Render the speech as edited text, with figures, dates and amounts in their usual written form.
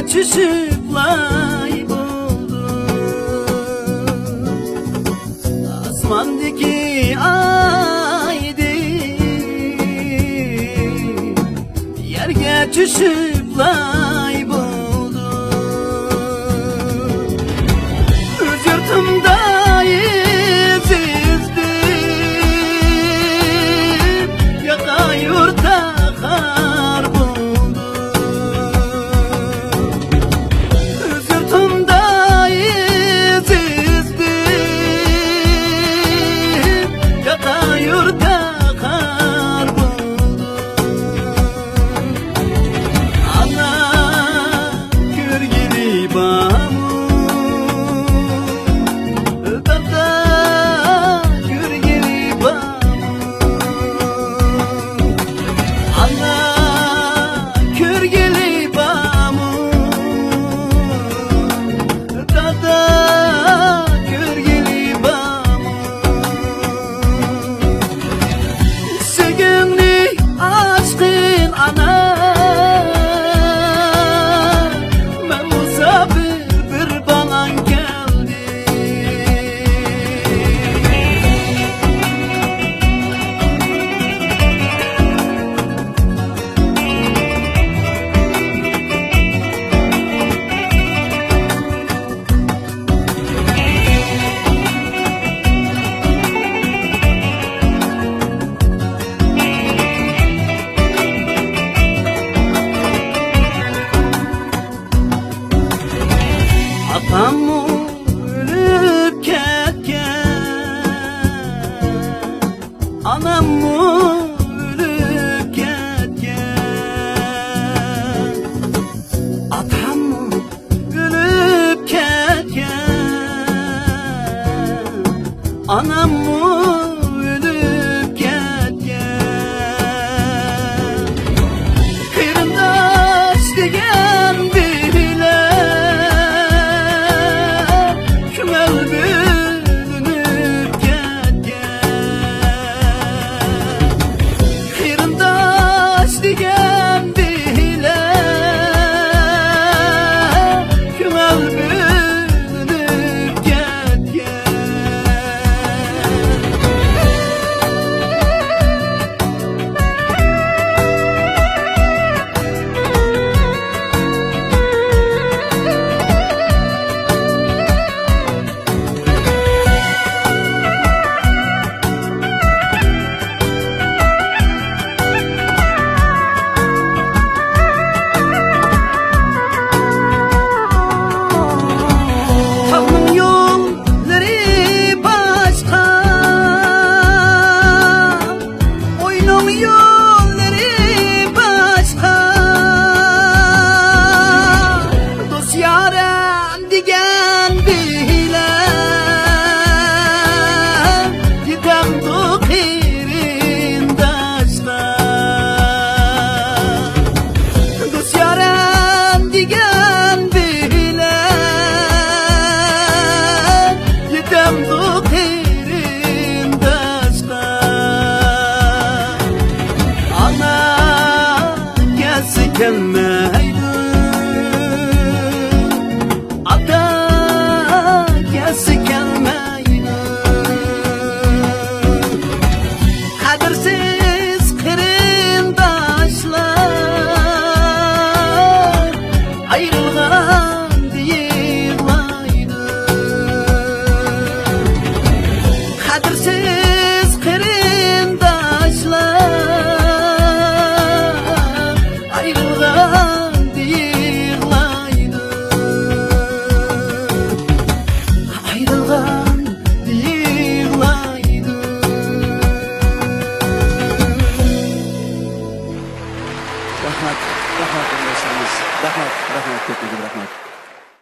düşüp lay buldu. Asmandaki aydı yerge düşüp lay buldu. Öz yurtumda izizdim, yaka yurtta kar buldu. Öz yurtumda izizdim, yaka yurtta kar buldu. Ana kör gibi bağımı, dada kör gibi bağımı. Ana kör gibi bağımı, dada kör gibi bağımı. Sevgimli aşkın ana, ben musafir bir balan geldi. Atam ölüp ketken, anam ölüp ketken. Atam ölüp ketken, anam ölüp ketken. Kırındaş degen biriler kümel bölünüp ketken. Kırındaş degen biriler kümel bölünüp ketken. Tanrım yolları başka, oyunum yolları başka. Dost yarem digen bilen, gidem dokirin daşta. Dost yarem digen bilen, gidem dokirin daşta. Ana gelsi gelmeydi, ata gelsi gelmeydi. Kadirsiz kırındaşlar ayrılgan deyirlaydı. Kadirsiz kırındaşlar ayrılgan deyirlaydı. Ayrılgan deyirlaydı. Rahmat, rahmat dinlerseniz. Rahmat, rahmat, köpüğüm rahmat.